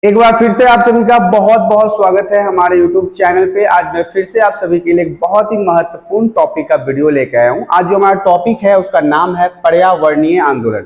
एक बार फिर से आप सभी का बहुत बहुत स्वागत है हमारे YouTube चैनल पे। आज मैं फिर से आप सभी के लिए एक बहुत ही महत्वपूर्ण टॉपिक का वीडियो लेकर आया हूँ। आज जो हमारा टॉपिक है उसका नाम है पर्यावरणीय आंदोलन।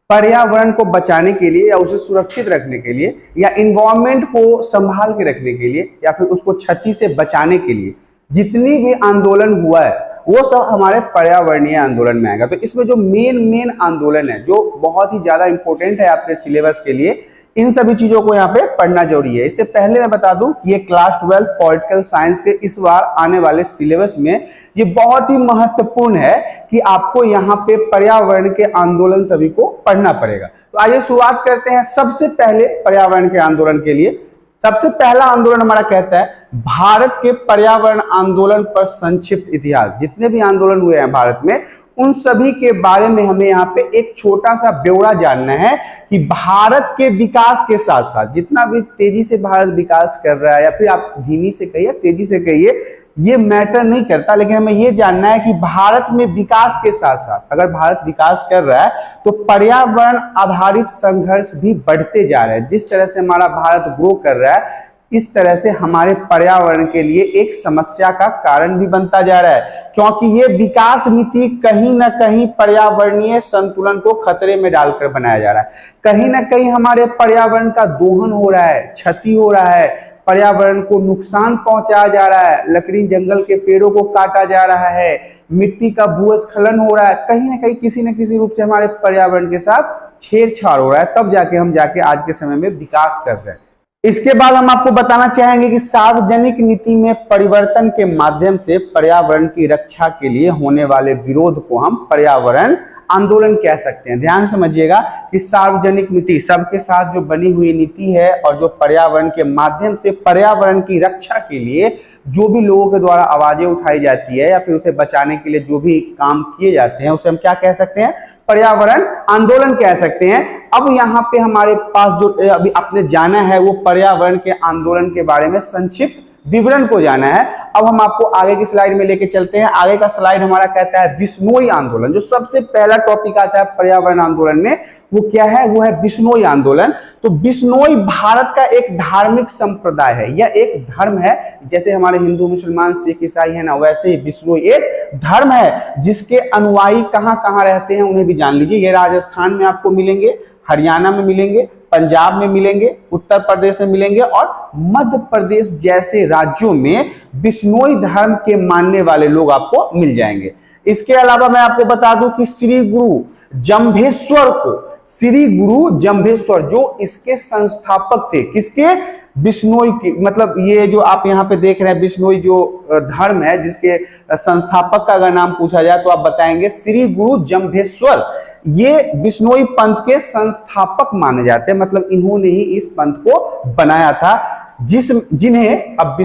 पर्यावरण को बचाने के लिए या उसे सुरक्षित रखने के लिए या इन्वायरमेंट को संभाल के रखने के लिए या फिर उसको क्षति से बचाने के लिए जितनी भी आंदोलन हुआ है वो सब हमारे पर्यावरणीय आंदोलन में आएगा। तो इसमें जो मेन आंदोलन है जो बहुत ही ज्यादा इंपॉर्टेंट है आपके सिलेबस के लिए, इन सभी चीजों को यहाँ पे पढ़ना जरूरी है। इससे पहले मैं बता दूं कि ये क्लास 12 पॉलिटिकल साइंस के इस बार आने वाले सिलेबस में ये बहुत ही महत्वपूर्ण है कि आपको यहाँ पे पर्यावरण के आंदोलन सभी को पढ़ना पड़ेगा। तो आइए शुरुआत करते हैं। सबसे पहले पर्यावरण के आंदोलन के लिए सबसे पहला आंदोलन हमारा कहता है भारत के पर्यावरण आंदोलन पर संक्षिप्त इतिहास। जितने भी आंदोलन हुए हैं भारत में उन सभी के बारे में हमें यहाँ पे एक छोटा सा ब्यौरा जानना है कि भारत के विकास के साथ साथ जितना भी तेजी से भारत विकास कर रहा है या फिर आप धीमी से कहिए तेजी से कहिए, ये मैटर नहीं करता, लेकिन हमें ये जानना है कि भारत में विकास के साथ साथ अगर भारत विकास कर रहा है तो पर्यावरण आधारित संघर्ष भी बढ़ते जा रहे हैं। जिस तरह से हमारा भारत ग्रो कर रहा है इस तरह से हमारे पर्यावरण के लिए एक समस्या का कारण भी बनता जा रहा है, क्योंकि ये विकास नीति कहीं ना कहीं पर्यावरणीय संतुलन को खतरे में डालकर बनाया जा रहा है। कहीं ना कहीं हमारे पर्यावरण का दोहन हो रहा है, क्षति हो रहा है, पर्यावरण को नुकसान पहुंचाया जा रहा है, लकड़ी जंगल के पेड़ों को काटा जा रहा है, मिट्टी का भूस्खलन हो रहा है, कहीं ना कहीं किसी न किसी रूप से हमारे पर्यावरण के साथ छेड़छाड़ हो रहा है। तब जाके हम आज के समय में विकास कर रहे हैं। इसके बाद हम आपको बताना चाहेंगे कि सार्वजनिक नीति में परिवर्तन के माध्यम से पर्यावरण की रक्षा के लिए होने वाले विरोध को हम पर्यावरण आंदोलन कह सकते हैं। ध्यान समझिएगा कि सार्वजनिक नीति सबके साथ जो बनी हुई नीति है और जो पर्यावरण के माध्यम से पर्यावरण की रक्षा के लिए जो भी लोगों के द्वारा आवाजें उठाई जाती है या फिर उसे बचाने के लिए जो भी काम किए जाते हैं उसे हम क्या कह सकते हैं? पर्यावरण आंदोलन कह सकते हैं। अब यहाँ पे हमारे पास जो अभी आपने जाना है वो पर्यावरण के आंदोलन के बारे में संक्षिप्त विवरण को जाना है। अब हम आपको आगे की स्लाइड में लेके चलते हैं। आगे का स्लाइड हमारा कहता है बिश्नोई आंदोलन। जो सबसे पहला टॉपिक आता है पर्यावरण आंदोलन में वो क्या है? वो है बिश्नोई आंदोलन। तो बिश्नोई भारत का एक धार्मिक संप्रदाय है, यह एक धर्म है। जैसे हमारे हिंदू मुसलमान सिख ईसाई है ना, वैसे ही बिश्नोई एक धर्म है जिसके अनुयायी कहाँ कहाँ रहते हैं उन्हें भी जान लीजिए। ये राजस्थान में आपको मिलेंगे, हरियाणा में मिलेंगे, पंजाब में मिलेंगे, उत्तर प्रदेश में मिलेंगे और मध्य प्रदेश जैसे राज्यों में बिश्नोई धर्म के मानने वाले लोग आपको मिल जाएंगे। इसके अलावा मैं आपको बता दूं कि श्री गुरु जंभेश्वर जो इसके संस्थापक थे, किसके? बिश्नोई की। मतलब ये जो आप यहाँ पे देख रहे हैं बिश्नोई जो धर्म है जिसके संस्थापक का अगर नाम पूछा जाए तो आप बताएंगे श्री गुरु जंभेश्वर। ये बिश्नोई पंथ के संस्थापक माने जाते हैं, मतलब इन्होंने ही इस पंथ को बनाया था। जिन्हें अब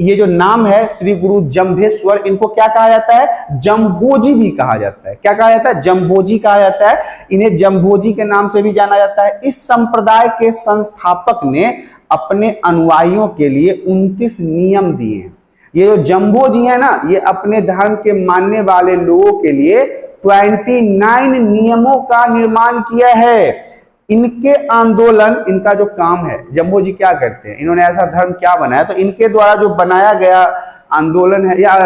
ये जो नाम है श्री गुरु जंभेश्वर, इनको क्या कहा जाता है? जंभोजी भी कहा जाता है। क्या कहा जाता है? जंभोजी कहा जाता है। इन्हें जंभोजी के नाम से भी जाना जाता है। इस संप्रदाय के संस्थापक ने अपने अनुयायियों के लिए 29 नियम दिए हैं। ये जो जंभोजी है ना, ये अपने धर्म के मानने वाले लोगों के लिए 29 नियमों का निर्माण किया है। इनके आंदोलन, इनका जो काम है, जंभोजी क्या करते हैं, इन्होंने ऐसा धर्म क्या बनाया, तो इनके द्वारा जो बनाया गया आंदोलन है या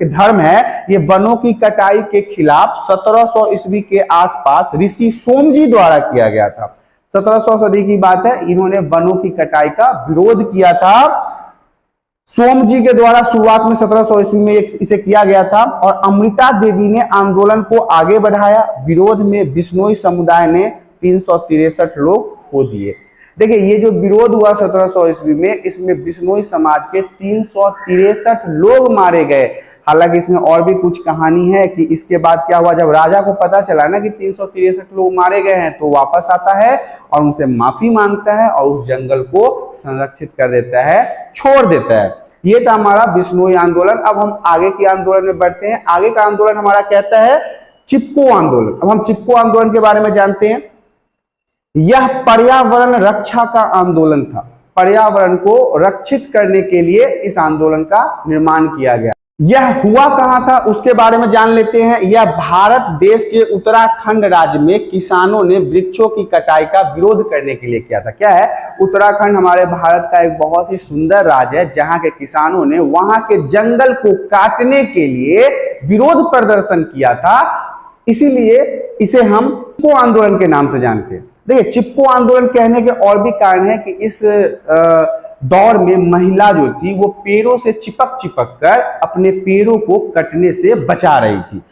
धर्म है, ये वनों की कटाई के खिलाफ 1700 ईस्वी के आसपास ऋषि सोमजी द्वारा किया गया था। 1700 सदी की बात है। इन्होंने वनों की कटाई का विरोध किया था। सोम जी के द्वारा शुरुआत में 1700 ईस्वी में इसे किया गया था और अमृता देवी ने आंदोलन को आगे बढ़ाया। विरोध में बिश्नोई समुदाय ने 363 लोग खो दिए। देखिए ये जो विरोध हुआ 1700 ईस्वी में, इसमें बिश्नोई समाज के 363 लोग मारे गए। हालांकि इसमें और भी कुछ कहानी है कि इसके बाद क्या हुआ, जब राजा को पता चला ना कि 363 लोग मारे गए हैं तो वापस आता है और उनसे माफी मांगता है और उस जंगल को संरक्षित कर देता है, छोड़ देता है। ये था हमारा बिश्नोई आंदोलन। अब हम आगे के आंदोलन में बढ़ते हैं। आगे का आंदोलन हमारा कहता है चिपको आंदोलन। अब हम चिपको आंदोलन के बारे में जानते हैं। यह पर्यावरण रक्षा का आंदोलन था। पर्यावरण को रक्षित करने के लिए इस आंदोलन का निर्माण किया गया। यह हुआ कहां था उसके बारे में जान लेते हैं। यह भारत देश के उत्तराखंड राज्य में किसानों ने वृक्षों की कटाई का विरोध करने के लिए किया था। क्या है, उत्तराखंड हमारे भारत का एक बहुत ही सुंदर राज्य है जहां के किसानों ने वहां के जंगल को काटने के लिए विरोध प्रदर्शन किया था, इसीलिए इसे हम चिपको आंदोलन के नाम से जानते हैं। देखिए, चिपको आंदोलन कहने के और भी कारण है कि इस दौर में महिला जो थी वो पेड़ों से चिपक कर अपने पेड़ों को कटने से बचा रही थी।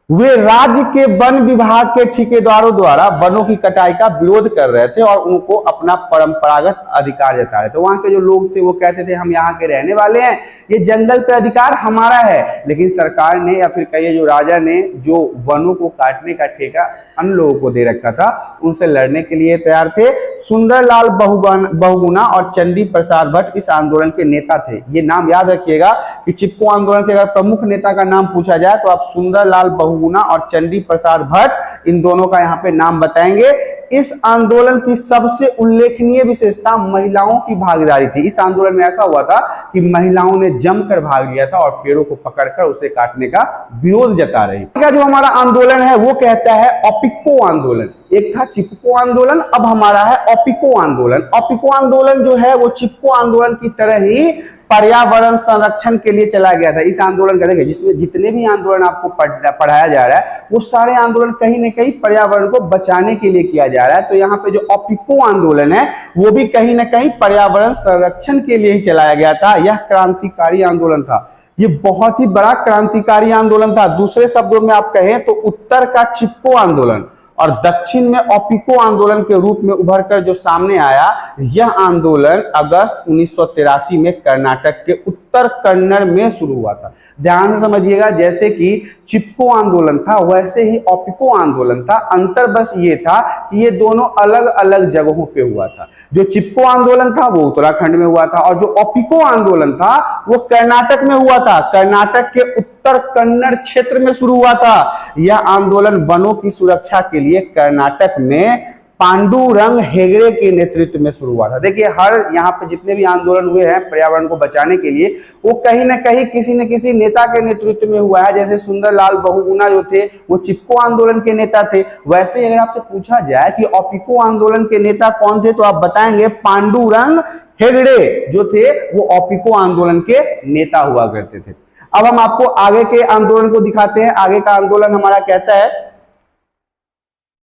वे राज्य के वन विभाग के ठेकेदारों द्वारा वनों की कटाई का विरोध कर रहे थे और उनको अपना परंपरागत अधिकार जता रहे थे। वहां के जो लोग थे वो कहते थे हम यहाँ के रहने वाले हैं, ये जंगल पे अधिकार हमारा है। लेकिन सरकार ने या फिर कहिए जो राजा ने जो वनों को काटने का ठेका अन्य लोगों को दे रखा था, उनसे लड़ने के लिए तैयार थे। सुंदरलाल बहुगुणा और चंडी प्रसाद भट्ट इस आंदोलन के नेता थे। ये नाम याद रखिएगा कि चिपको आंदोलन के अगर प्रमुख नेता का नाम पूछा जाए तो आप सुंदरलाल बहुगुणा और चंडी प्रसाद भट्ट इन दोनों का यहाँ पे नाम बताएंगे। इस आंदोलन की सबसे उल्लेखनीय विशेषता महिलाओं की भागीदारी थी। इस आंदोलन में ऐसा हुआ था कि महिलाओं ने जमकर भाग लिया था और पेड़ों को पकड़कर उसे काटने का विरोध जता रही। जो हमारा आंदोलन है वो कहता है ओपिको आंदोलन। एक था चिपको आंदोलन, अब हमारा है ओपिको आंदोलन। ओपिको आंदोलन जो है वो चिपको आंदोलन की तरह ही पर्यावरण संरक्षण के लिए चला गया था। इस आंदोलन का देखिए, जिसमें जितने भी आंदोलन आपको पढ़ाया जा रहा है वो सारे आंदोलन कहीं ना कहीं पर्यावरण को बचाने के लिए किया जा रहा है। तो यहाँ पे जो ओपिको आंदोलन है वो भी कहीं ना कहीं पर्यावरण संरक्षण के लिए ही चलाया गया था। यह क्रांतिकारी आंदोलन था, ये बहुत ही बड़ा क्रांतिकारी आंदोलन था। दूसरे शब्दों में आप कहें तो उत्तर का चिपको आंदोलन और दक्षिण में ओपिको आंदोलन के रूप में उभर कर जो सामने आया, यह आंदोलन अगस्त 1983 में कर्नाटक के उत्तर कन्नड़ में शुरू हुआ था। ध्यान से समझिएगा, जैसे कि चिपको आंदोलन था वैसे ही ओपिको आंदोलन था। अंतर बस ये था कि ये दोनों अलग अलग जगहों पे हुआ था। जो चिपको आंदोलन था वो उत्तराखंड में हुआ था और जो ओपिको आंदोलन था वो कर्नाटक में हुआ था। कर्नाटक के उत्तर कन्नड़ क्षेत्र में शुरू हुआ था। यह आंदोलन वनों की सुरक्षा के लिए कर्नाटक में पांडुरंग हेगड़े के नेतृत्व में शुरू हुआ था। देखिए, हर यहाँ पे जितने भी आंदोलन हुए हैं पर्यावरण को बचाने के लिए वो कहीं ना कहीं किसी न किसी नेता के नेतृत्व में हुआ है। जैसे सुंदरलाल बहुगुणा जो थे वो चिपको आंदोलन के नेता थे। वैसे ही अगर आपसे पूछा जाए कि ओपिको आंदोलन के नेता कौन थे तो आप बताएंगे पांडुरंग हेगड़े जो थे वो ओपिको आंदोलन के नेता हुआ करते थे। अब हम आपको आगे के आंदोलन को दिखाते हैं। आगे का आंदोलन हमारा कहता है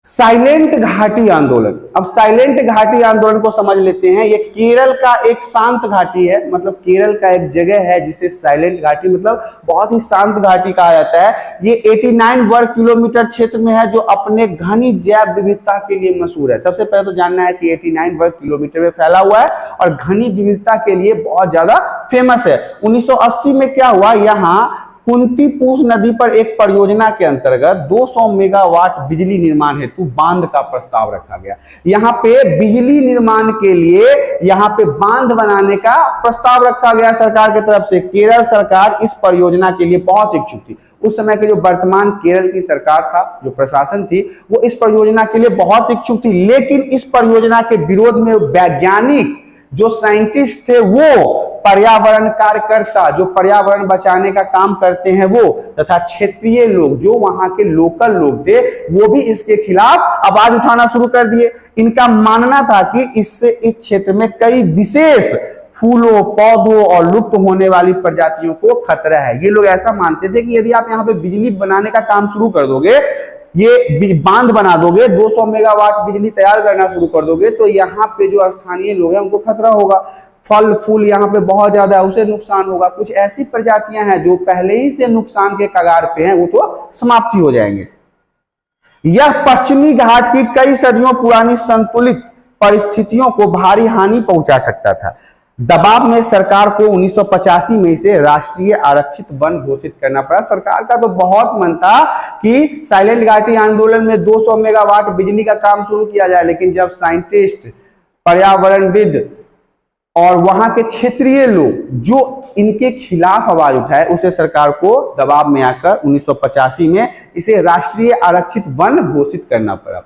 साइलेंट घाटी आंदोलन। अब साइलेंट घाटी आंदोलन को समझ लेते हैं। ये केरल का एक शांत घाटी है, मतलब केरल का एक जगह है जिसे साइलेंट घाटी मतलब बहुत ही शांत घाटी कहा जाता है। ये 89 वर्ग किलोमीटर क्षेत्र में है जो अपने घनी जैव विविधता के लिए मशहूर है। सबसे पहले तो जानना है कि 89 वर्ग किलोमीटर में फैला हुआ है और घनी विविधता के लिए बहुत ज्यादा फेमस है। 1980 में क्या हुआ, यहाँ कुंतीपूस नदी पर एक परियोजना के अंतर्गत 200 मेगावाट बिजली निर्माण हेतु बांध का प्रस्ताव रखा गया। यहाँ पे बिजली निर्माण के लिए यहाँ पे बांध बनाने का प्रस्ताव रखा गया सरकार की तरफ से। केरल सरकार इस परियोजना के लिए बहुत इच्छुक थी। उस समय के जो वर्तमान केरल की सरकार था, जो प्रशासन थी, वो इस परियोजना के लिए बहुत इच्छुक थी। लेकिन इस परियोजना के विरोध में वैज्ञानिक जो साइंटिस्ट थे वो पर्यावरण कार्यकर्ता जो पर्यावरण बचाने का काम करते हैं वो तथा क्षेत्रीय लोग जो वहां के लोकल लोग थे वो भी इसके खिलाफ आवाज उठाना शुरू कर दिए। इनका मानना था कि इससे इस क्षेत्र में कई विशेष फूलों, पौधों और लुप्त होने वाली प्रजातियों को खतरा है। ये लोग ऐसा मानते थे कि यदि आप यहाँ पे बिजली बनाने का काम शुरू कर दोगे, ये बांध बना दोगे, 200 मेगावाट बिजली तैयार करना शुरू कर दोगे, तो यहाँ पे जो स्थानीय लोग हैं उनको खतरा होगा। फल फूल यहाँ पे बहुत ज्यादा है, उसे नुकसान होगा। कुछ ऐसी प्रजातियां हैं जो पहले ही से नुकसान के कगार पे हैं, वो तो समाप्ति हो जाएंगे। यह पश्चिमी घाट की कई सदियों पुरानी संतुलित परिस्थितियों को भारी हानि पहुंचा सकता था। दबाव में सरकार को 1985 में इसे राष्ट्रीय आरक्षित वन घोषित करना पड़ा। सरकार का तो बहुत मन था कि साइलेंट घाटी आंदोलन में 200 मेगावाट बिजली का काम शुरू किया जाए, लेकिन जब साइंटिस्ट, पर्यावरणविद और वहां के क्षेत्रीय लोग जो इनके खिलाफ आवाज उठाए, उसे सरकार को दबाव में आकर 1985 में इसे राष्ट्रीय आरक्षित वन घोषित करना पड़ा।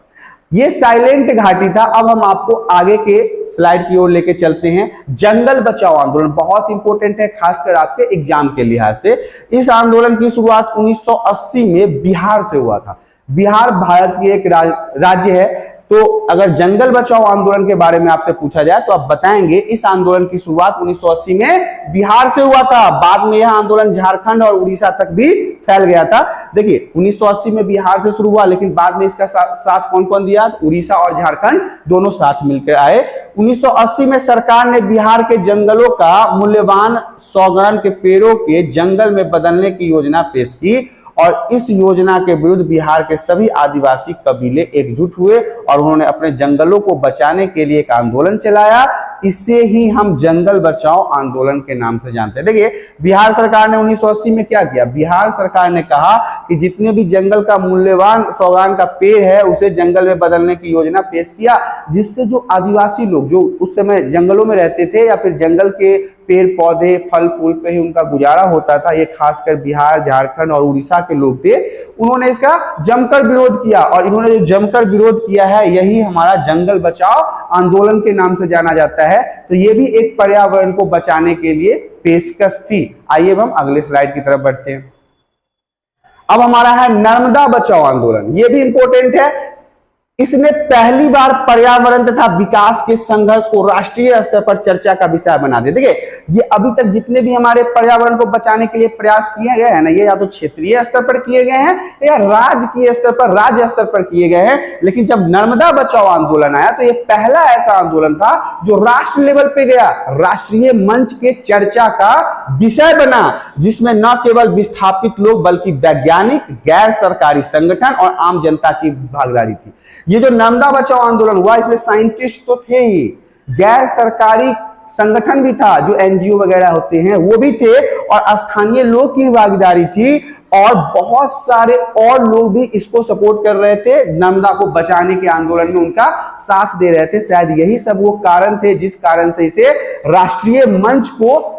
ये साइलेंट घाटी था। अब हम आपको आगे के स्लाइड की ओर लेके चलते हैं। जंगल बचाओ आंदोलन बहुत इंपॉर्टेंट है, खासकर आपके एग्जाम के लिहाज से। इस आंदोलन की शुरुआत 1980 में बिहार से हुआ था। बिहार भारत की एक राज्य है, तो अगर जंगल बचाओ आंदोलन के बारे में आपसे पूछा जाए तो आप बताएंगे इस आंदोलन की शुरुआत 1980 में बिहार से हुआ था। बाद में यह आंदोलन झारखंड और उड़ीसा तक भी फैल गया था। देखिए 1980 में बिहार से शुरू हुआ, लेकिन बाद में इसका साथ कौन कौन दिया? उड़ीसा और झारखंड दोनों साथ मिलकर आए। 1980 में सरकार ने बिहार के जंगलों का मूल्यवान सौगंध के पेड़ों के जंगल में बदलने की योजना पेश की और इस योजना के विरुद्ध बिहार के सभी आदिवासी कबीले एकजुट हुए और उन्होंने अपने जंगलों को बचाने के लिए एक आंदोलन चलाया। इसे ही हम जंगल बचाओ आंदोलन के नाम से जानते हैं। देखिए बिहार सरकार ने 1980 में क्या किया? बिहार सरकार ने कहा कि जितने भी जंगल का मूल्यवान सौगान का पेड़ है उसे जंगल में बदलने की योजना पेश किया, जिससे जो आदिवासी लोग जो उस समय जंगलों में रहते थे या फिर जंगल के पेड़ पौधे फल फूल पे ही उनका गुजारा होता था, ये खासकर बिहार झारखंड और उड़ीसा के लोग थे, उन्होंने इसका जमकर विरोध किया। और इन्होंने जो जमकर विरोध किया है यही हमारा जंगल बचाओ आंदोलन के नाम से जाना जाता है। तो ये भी एक पर्यावरण को बचाने के लिए पेशकश थी। आइए हम अगले स्लाइड की तरफ बढ़ते हैं। अब हमारा है नर्मदा बचाओ आंदोलन। ये भी इंपॉर्टेंट है। इसने पहली बार पर्यावरण तथा विकास के संघर्ष को राष्ट्रीय स्तर पर चर्चा का विषय बना दिया। देखिए ये अभी तक जितने भी हमारे पर्यावरण को बचाने के लिए प्रयास किए गए हैं ना, ये या तो क्षेत्रीय स्तर पर किए गए हैं या राज्य स्तर पर किए गए हैं। लेकिन जब नर्मदा बचाओ आंदोलन आया तो ये पहला ऐसा आंदोलन था जो राष्ट्र लेवल पे गया, राष्ट्रीय मंच के चर्चा का विषय बना, जिसमें न केवल विस्थापित लोग बल्कि वैज्ञानिक, गैर सरकारी संगठन और आम जनता की भागीदारी थी। ये जो नर्मदा बचाओ आंदोलन हुआ इसमें साइंटिस्ट तो थे ही, गैर सरकारी संगठन भी था, जो एनजीओ वगैरह होते हैं वो भी थे, और स्थानीय लोग की भागीदारी थी, और बहुत सारे और लोग भी इसको सपोर्ट कर रहे थे, नर्मदा को बचाने के आंदोलन में उनका साथ दे रहे थे। शायद यही सब वो कारण थे जिस कारण से इसे राष्ट्रीय मंच को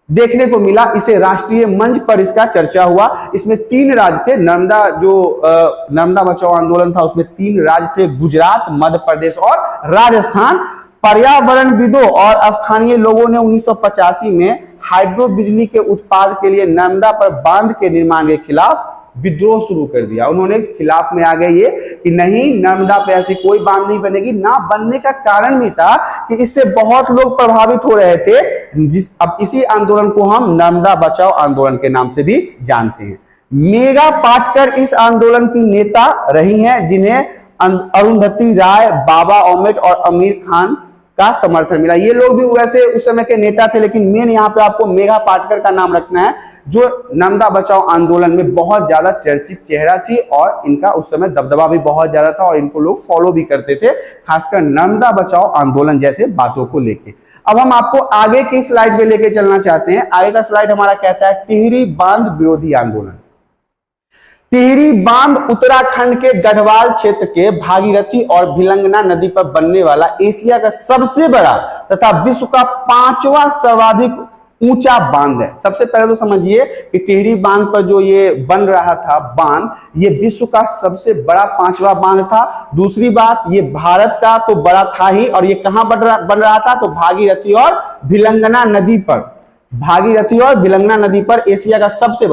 देखने को मिला, इसे राष्ट्रीय मंच पर इसका चर्चा हुआ। इसमें 3 राज्य थे। नर्मदा बचाओ आंदोलन था उसमें 3 राज्य थे, गुजरात, मध्य प्रदेश और राजस्थान। पर्यावरणविदों और स्थानीय लोगों ने 1985 में हाइड्रो बिजली के उत्पाद के लिए नर्मदा पर बांध के निर्माण के खिलाफ विद्रोह शुरू कर दिया। उन्होंने खिलाफ में आ गए ये कि नहीं, नर्मदा पे ऐसी कोई बांध नहीं बनेगी। ना बनने का कारण भी था कि इससे बहुत लोग प्रभावित हो रहे थे। अब इसी आंदोलन को हम नर्मदा बचाओ आंदोलन के नाम से भी जानते हैं। मेघा पाटकर इस आंदोलन की नेता रही हैं, जिन्हें अरुंधति राय, बाबा ओमेट और आमिर खान का समर्थन मिला। ये लोग भी वैसे उस समय के नेता थे, लेकिन मेन यहाँ पे आपको मेघा पाटकर का नाम रखना है, जो नर्मदा बचाओ आंदोलन में बहुत ज्यादा चर्चित चेहरा थी और इनका उस समय दबदबा भी बहुत ज्यादा था और इनको लोग फॉलो भी करते थे, खासकर नर्मदा बचाओ आंदोलन जैसे बातों को लेके। अब हम आपको आगे की स्लाइड में लेके चलना चाहते हैं। आगे का स्लाइड हमारा कहता है टिहरी बांध विरोधी आंदोलन। टिहरी बांध उत्तराखंड के गढ़वाल क्षेत्र के भागीरथी और भिलंगना नदी पर बनने वाला एशिया का सबसे बड़ा तथा विश्व का 5वां सर्वाधिक ऊंचा बांध है। सबसे पहले तो समझिए कि टिहरी बांध पर जो ये बन रहा था बांध, ये विश्व का सबसे बड़ा 5वां बांध था। दूसरी बात, ये भारत का तो बड़ा था ही, और ये कहां बन रहा था? तो भागीरथी और भिलंगना नदी पर। भागीरथी और भिलंगना नदी पर एशिया का सबसे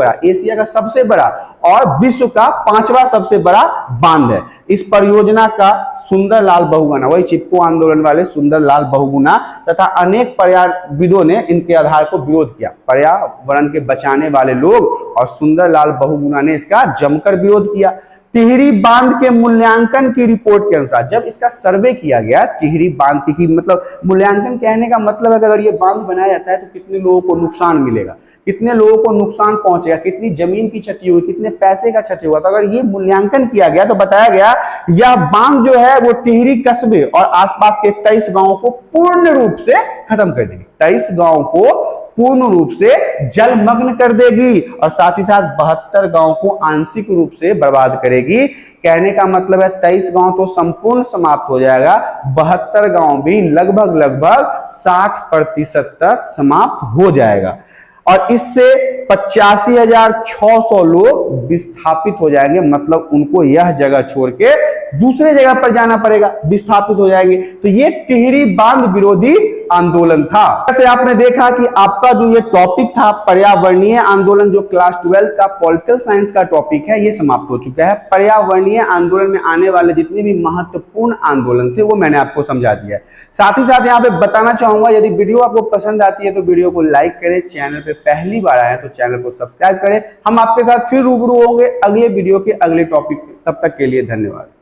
बड़ा और विश्व का 5वां सबसे बड़ा बांध है। इस परियोजना का सुंदरलाल बहुगुणा, वही चिपको आंदोलन वाले सुंदरलाल बहुगुणा तथा अनेक पर्यावरणविदों ने इनके आधार को विरोध किया। पर्यावरण के बचाने वाले लोग और सुंदरलाल बहुगुणा ने इसका जमकर विरोध किया। टिहरी बांध के मूल्यांकन की रिपोर्ट के अनुसार, जब इसका सर्वे किया गया टिहरी बांध की मतलब मूल्यांकन कहने का मतलब है कि अगर ये बांध बनाया जाता है तो कितने लोगों को नुकसान मिलेगा, कितने लोगों को नुकसान पहुंचेगा, कितनी जमीन की क्षति हुई, कितने पैसे का क्षति हुआ। तो अगर ये मूल्यांकन किया गया तो बताया गया यह बांध जो है वो टिहरी कस्बे और आसपास के 23 गांवों को पूर्ण रूप से खत्म कर देगी। 23 गांवों को पूर्ण रूप से जलमग्न कर देगी और साथ ही साथ 72 गांव को आंशिक रूप से बर्बाद करेगी। कहने का मतलब है 23 गांव तो संपूर्ण समाप्त हो जाएगा, 72 गांव भी लगभग 60% तक समाप्त हो जाएगा और इससे 85,600 लोग विस्थापित हो जाएंगे। मतलब उनको यह जगह छोड़ के दूसरे जगह पर जाना पड़ेगा, विस्थापित हो जाएंगे। तो ये टिहरी बांध विरोधी आंदोलन था। जैसे आपने देखा कि आपका जो ये टॉपिक था पर्यावरणीय आंदोलन, जो क्लास 12 का पॉलिटिकल साइंस का टॉपिक है, ये समाप्त हो चुका है। पर्यावरणीय आंदोलन में आने वाले जितने भी महत्वपूर्ण आंदोलन थे वो मैंने आपको समझा दिया है। साथ ही साथ यहाँ पे बताना चाहूंगा, यदि वीडियो आपको पसंद आती है तो वीडियो को लाइक करें, चैनल पे पहली बार आए तो चैनल को सब्सक्राइब करें। हम आपके साथ फिर रूबरू होंगे अगले वीडियो के अगले टॉपिक। तब तक के लिए धन्यवाद।